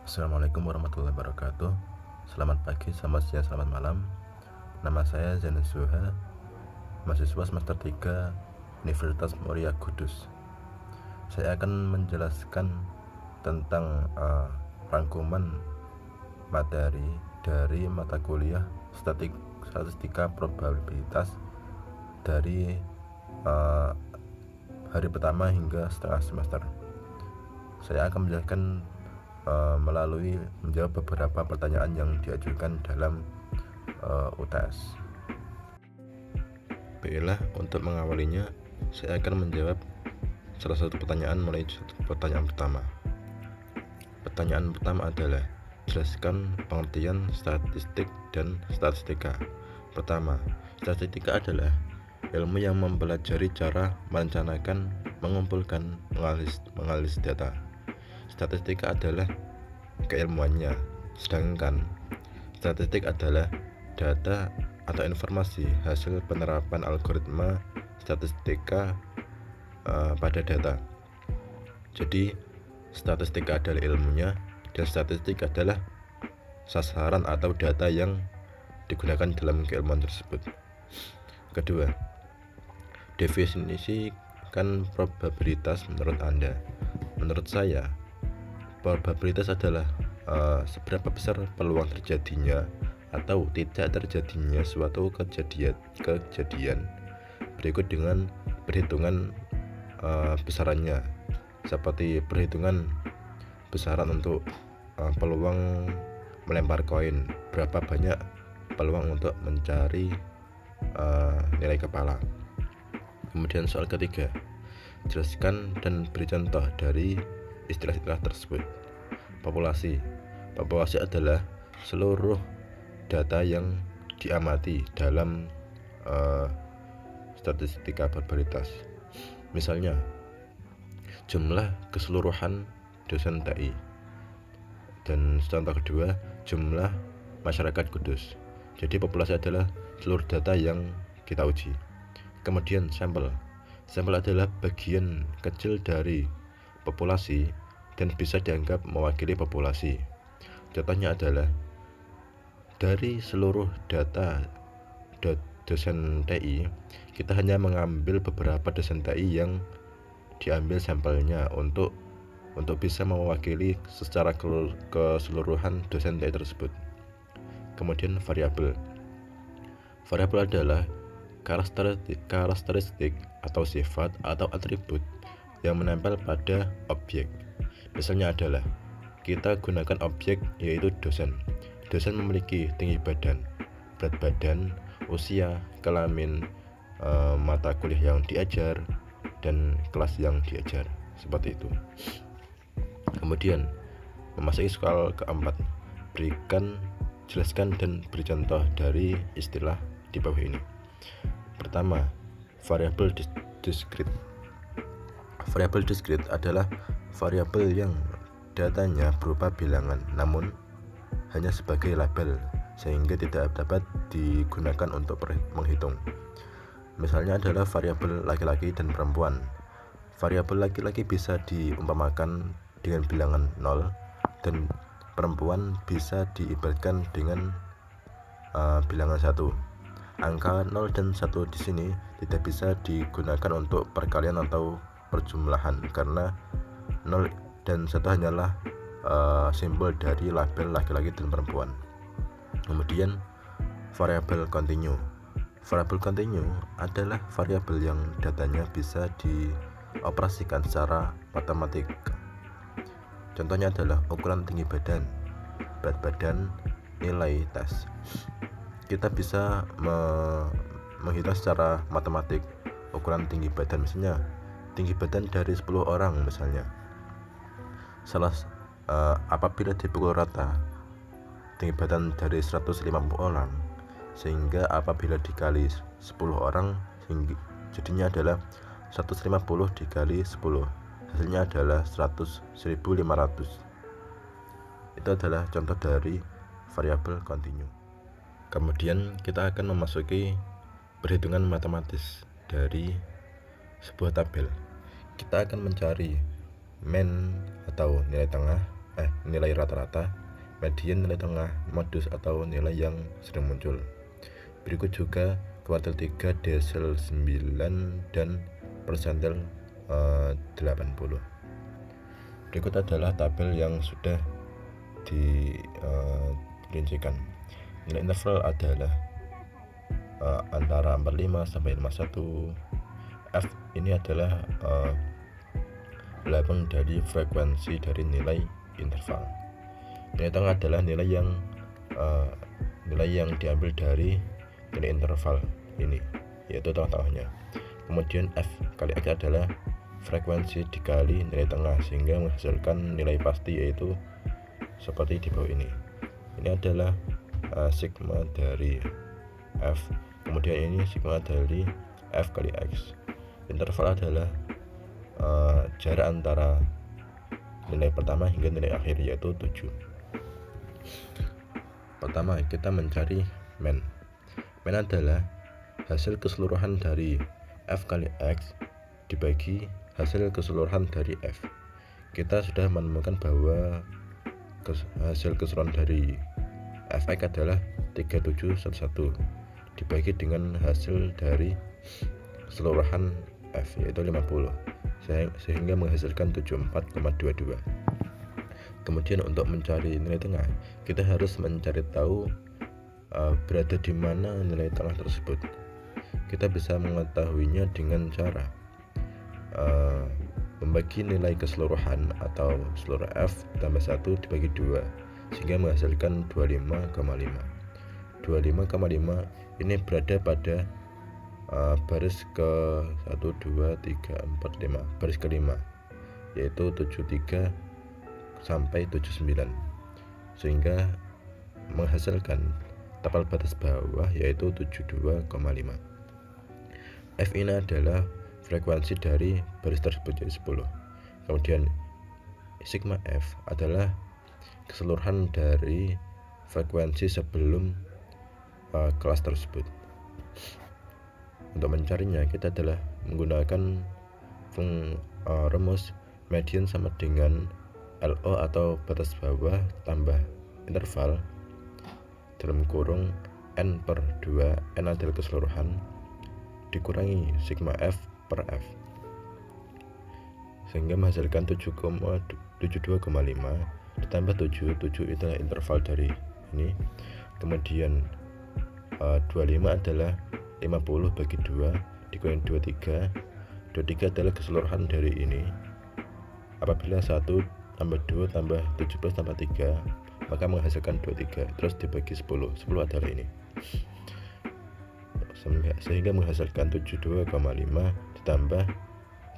Assalamualaikum warahmatullahi wabarakatuh. Selamat pagi, selamat siang, selamat malam. Nama saya Zainus Zuha, mahasiswa semester 3 Universitas Muria Kudus. Saya akan menjelaskan tentang rangkuman materi dari mata kuliah statistika probabilitas dari hari pertama hingga setengah semester. Saya akan menjelaskan melalui menjawab beberapa pertanyaan yang diajukan dalam UTS. Baiklah, untuk mengawalinya, saya akan menjawab salah satu pertanyaan mulai pertanyaan pertama. Pertanyaan pertama adalah, jelaskan pengertian statistik dan statistika. Pertama, statistika adalah ilmu yang mempelajari cara merencanakan, mengumpulkan, menganalisis data. Statistika adalah keilmuannya, sedangkan statistik adalah data atau informasi hasil penerapan algoritma statistika pada data. Jadi statistika adalah ilmunya dan statistik adalah sasaran atau data yang digunakan dalam keilmuan tersebut. Kedua, definisikan probabilitas menurut Anda. Menurut saya, probabilitas adalah seberapa besar peluang terjadinya atau tidak terjadinya suatu kejadian berikut dengan perhitungan besarannya, seperti perhitungan besaran untuk peluang melempar koin, berapa banyak peluang untuk mencari nilai kepala. Kemudian soal ketiga, jelaskan dan beri contoh dari istilah-istilah tersebut. Populasi adalah seluruh data yang diamati dalam statistika probabilitas. Misalnya, jumlah keseluruhan dosen TI. Dan contoh kedua, jumlah masyarakat Kudus. Jadi populasi adalah seluruh data yang kita uji. Kemudian sampel adalah bagian kecil dari populasi dan bisa dianggap mewakili populasi. Contohnya adalah dari seluruh data dosen TI, kita hanya mengambil beberapa dosen TI yang diambil sampelnya untuk bisa mewakili secara keseluruhan dosen TI tersebut. Kemudian variabel adalah karakteristik atau sifat atau atribut yang menempel pada objek. Misalnya adalah, kita gunakan objek yaitu dosen. Dosen memiliki tinggi badan, berat badan, usia, kelamin, mata kuliah yang diajar, dan kelas yang diajar. Seperti itu. Kemudian memasuki soal keempat, jelaskan dan beri contoh dari istilah di bawah ini. Pertama, variabel diskrit. Variabel diskrit adalah variabel yang datanya berupa bilangan, namun hanya sebagai label, sehingga tidak dapat digunakan untuk menghitung. Misalnya adalah variabel laki-laki dan perempuan. Variabel laki-laki bisa diumpamakan dengan bilangan 0 dan perempuan bisa diibaratkan dengan bilangan 1. Angka 0 dan 1 di sini tidak bisa digunakan untuk perkalian atau perjumlahan karena 0 dan 1 hanyalah simbol dari label laki-laki dan perempuan. Kemudian variabel kontinu. Variabel kontinu adalah variabel yang datanya bisa dioperasikan secara matematik. Contohnya adalah ukuran tinggi badan, berat badan, nilai tes. Kita bisa menghitung secara matematik ukuran tinggi badan, misalnya tinggi badan dari 10 orang misalnya. Apabila dipukul rata tinggi badan dari 150 orang, sehingga apabila dikali 10 orang jadinya adalah 150 dikali 10, hasilnya adalah 100.500. Itu adalah contoh dari variabel kontinu. Kemudian kita akan memasuki perhitungan matematis dari sebuah tabel. Kita akan mencari mean atau nilai tengah nilai rata-rata, median, nilai tengah, modus atau nilai yang sering muncul. Berikut juga kuartil 3 desel 9 dan persentil 80. Berikut adalah tabel yang sudah dirincikan. Nilai interval adalah antara 45 sampai 51. F ini adalah labang dari frekuensi dari nilai interval. Nilai tengah adalah nilai yang diambil dari nilai interval ini, yaitu tengah-tengahnya. Kemudian F kali X adalah frekuensi dikali nilai tengah sehingga menghasilkan nilai pasti, yaitu seperti di bawah ini. Ini adalah sigma dari F. Kemudian ini sigma dari F kali X. Interval adalah jarak antara nilai pertama hingga nilai akhir, yaitu 7. Pertama, kita mencari mean. Mean adalah hasil keseluruhan dari F kali X dibagi hasil keseluruhan dari F. Kita sudah menemukan bahwa hasil keseluruhan dari Fx adalah 3711 dibagi dengan hasil dari keseluruhan F, yaitu 50, sehingga menghasilkan 74,22. Kemudian untuk mencari nilai tengah, kita harus mencari tahu berada di mana nilai tengah tersebut. Kita bisa mengetahuinya dengan cara membagi nilai keseluruhan atau seluruh F tambah 1 dibagi 2 sehingga menghasilkan 25,5. 25,5 ini berada pada baris ke 1, 2, 3, 4, 5, baris ke-5, yaitu 73 sampai 79, sehingga menghasilkan tapal batas bawah yaitu 72,5. F ini adalah frekuensi dari baris tersebut, jadi 10. Kemudian sigma F adalah keseluruhan dari frekuensi sebelum kelas tersebut. Untuk mencarinya, kita adalah menggunakan rumus median sama dengan LO atau batas bawah tambah interval dalam kurung N per 2, N adalah keseluruhan, dikurangi sigma F per F, sehingga menghasilkan 72,5 ditambah 7 itulah interval dari ini. Kemudian 25 adalah 50 bagi 2 dikurangi 23 adalah keseluruhan dari ini. Apabila 1 tambah 2 tambah 17 tambah 3 maka menghasilkan 23, terus dibagi 10 adalah ini, sehingga menghasilkan 72,5 ditambah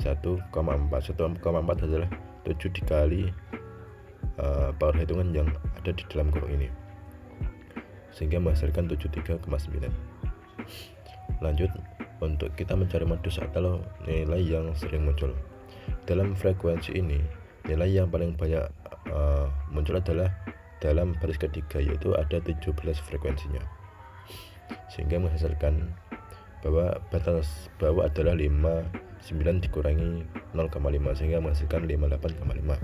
1,4 adalah 7 dikali power hitungan yang ada di dalam kurung ini, sehingga menghasilkan 73,9. Lanjut, untuk kita mencari modus atau nilai yang sering muncul. Dalam frekuensi ini, nilai yang paling banyak muncul adalah dalam baris ketiga, yaitu ada 17 frekuensinya, sehingga menghasilkan bahwa batas bawah adalah 59 dikurangi 0,5 sehingga menghasilkan 58,5.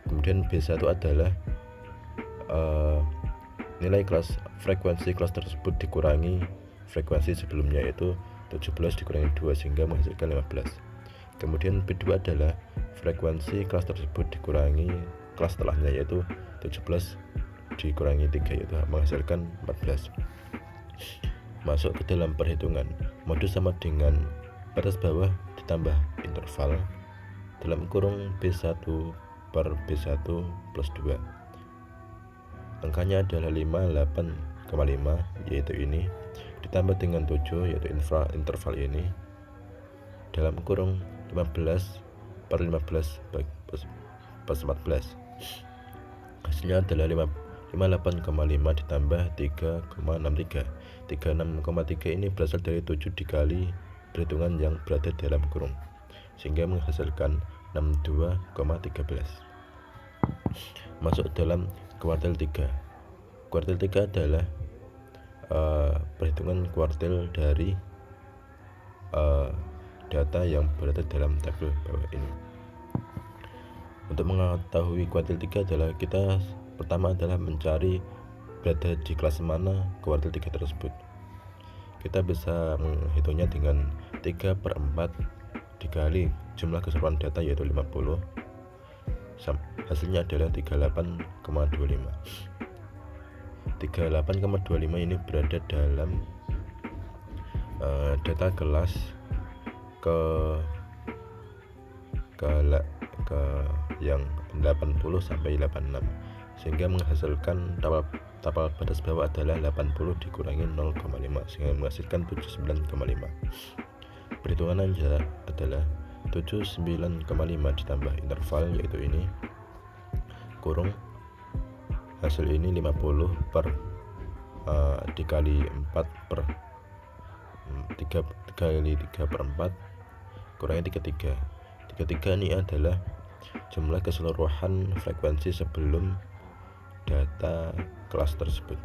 Kemudian B1 adalah nilai frekuensi kelas tersebut dikurangi frekuensi sebelumnya, yaitu 17 dikurangi 2 sehingga menghasilkan 15. Kemudian B2 adalah frekuensi kelas tersebut dikurangi kelas setelahnya, yaitu 17 dikurangi 3 yaitu menghasilkan 14. Masuk ke dalam perhitungan, modus sama dengan batas bawah ditambah interval dalam kurung B1 per B1 plus 2. Angkanya adalah 58,5 yaitu ini, ditambah dengan 7 yaitu interval ini dalam kurung 15 per 15 plus 14. Hasilnya adalah 58,5 ditambah 3,63. 36,3 ini berasal dari 7 dikali perhitungan yang berada dalam kurung, sehingga menghasilkan 62,13. Masuk dalam kuartil 3. Kuartil 3 adalah perhitungan kuartil dari data yang berada dalam tabel bawah ini. Untuk mengetahui kuartil 3 adalah kita pertama adalah mencari berada di kelas mana kuartil 3 tersebut. Kita bisa menghitungnya dengan 3/4 dikali jumlah keseluruhan data yaitu 50. Hasilnya adalah 38,25. 38,25 ini berada dalam data kelas ke yang 80 sampai 86, sehingga menghasilkan tapal batas bawah adalah 80 dikurangi 0,5 sehingga menghasilkan 79,5. Perhitungannya adalah 79,5 ditambah interval yaitu ini kurung hasil ini 50 per dikali 4 per 3 kali 3/4 kurangi 33. 33 ini adalah jumlah keseluruhan frekuensi sebelum data kelas tersebut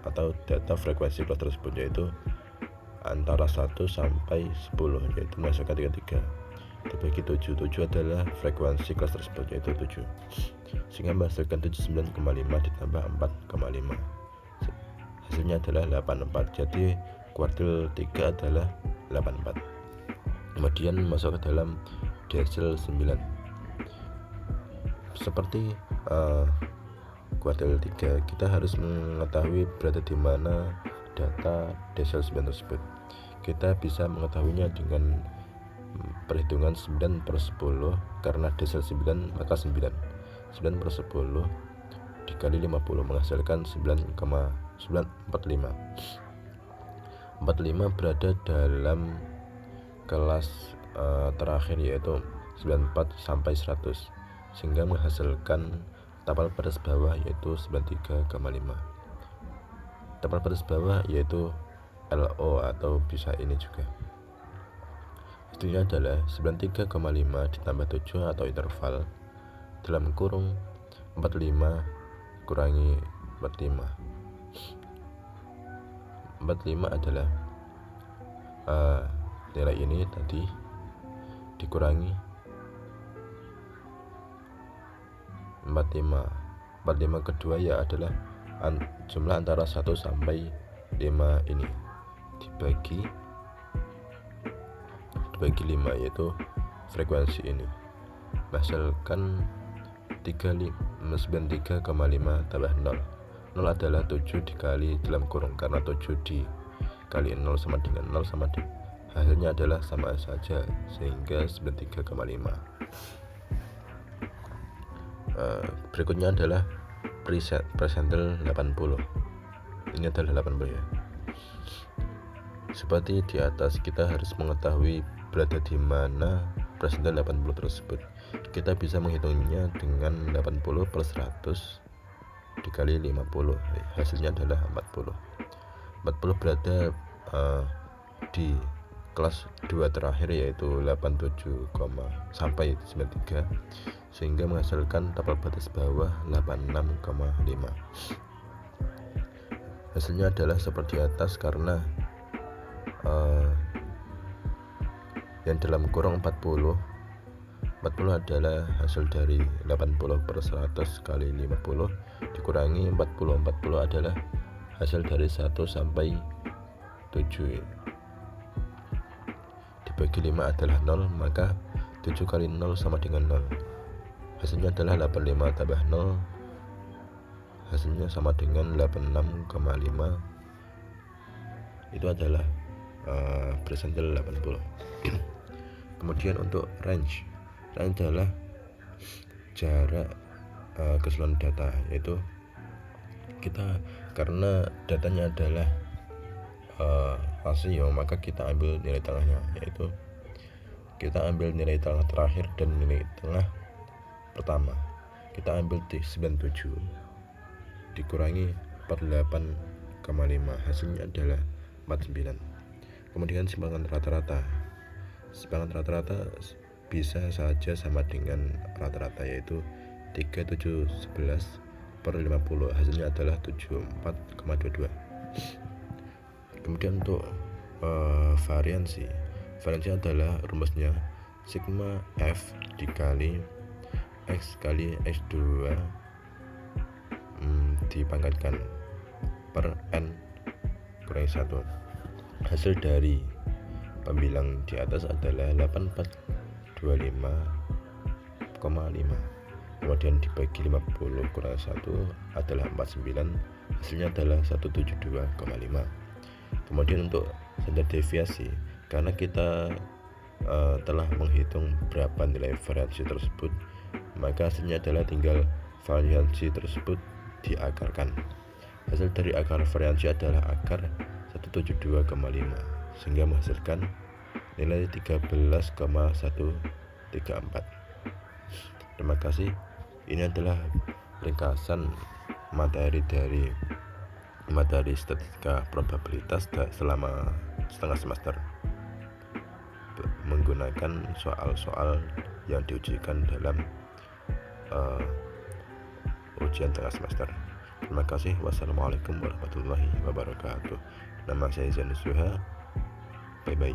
atau data frekuensi kelas tersebut, yaitu antara 1 sampai 10, yaitu menghasilkan 33 dibagi 7. 7 adalah frekuensi kelas tersebut yaitu 7, sehingga menghasilkan 79,5 ditambah 4,5 hasilnya adalah 84. Jadi kuartil 3 adalah 84. Kemudian masuk ke dalam desel 9. Seperti kuartil 3, kita harus mengetahui berada di mana data desel 9 tersebut. Kita bisa mengetahuinya dengan perhitungan 9/10, karena desel 9 maka 9/10 dikali 50 menghasilkan 9,945. 45 berada dalam kelas terakhir yaitu 94 sampai 100, sehingga menghasilkan tapal batas bawah yaitu 93,5. Tapal batas bawah yaitu LO atau bisa ini juga. Hasilnya adalah 93,5 ditambah 7 atau interval dalam kurung 45 kurangi 45. 45 adalah nilai ini tadi dikurangi 45. 45 kedua ya adalah jumlah antara 1 sampai 5 ini dibagi 5 yaitu frekuensi ini menghasilkan 93,5 tambah 0. 0 adalah 7 dikali dalam kurung, karena 7 dikali 0 sama dengan 0 sama dengan hasilnya adalah sama saja, sehingga 93,5. Berikutnya adalah persentil 80. Ini adalah 80 ya. Seperti di atas, kita harus mengetahui berada di mana persentil 80 tersebut. Kita bisa menghitungnya dengan 80 per 100 dikali 50. Hasilnya adalah 40. 40 berada di kelas 2 terakhir yaitu 87, sampai 93, sehingga menghasilkan tapal batas bawah 86,5. Hasilnya adalah seperti atas, karena yang dalam kurung 40 adalah hasil dari 80 per 100 kali 50 dikurangi 40. 40 adalah hasil dari 1 sampai 7 dibagi 5 adalah 0, maka 7 kali 0 sama dengan 0. Hasilnya adalah 85 tambah 0, hasilnya sama dengan 86,5. Itu adalah persentil 80. Kemudian untuk range adalah jarak keseluruhan data, yaitu kita karena datanya adalah rasio, maka kita ambil nilai tengahnya, yaitu kita ambil nilai tengah terakhir dan nilai tengah pertama. Kita ambil 97 dikurangi 48,5, hasilnya adalah 49. Kemudian simpangan rata-rata bisa saja sama dengan rata-rata, yaitu 3711 per 50, hasilnya adalah 74,22. Kemudian untuk variansi adalah rumusnya sigma F dikali X kali X2 dipangkatkan per N kurangi 1. Hasil dari pembilang di atas adalah 8425,5. Kemudian dibagi 50 kurangi 1 adalah 49. Hasilnya adalah 172,5. Kemudian untuk standar deviasi, karena kita telah menghitung berapa nilai variasi tersebut, maka hasilnya adalah tinggal variasi tersebut diakarkan. Hasil dari akar variasi adalah akar 172,5, sehingga menghasilkan nilai 13,134. Terima kasih. Ini adalah ringkasan materi dari materi statistika probabilitas selama setengah semester, menggunakan soal-soal yang diujikan dalam ujian tengah semester. Terima kasih. Wassalamualaikum warahmatullahi wabarakatuh. Nama saya Zain Suha. Bye bye.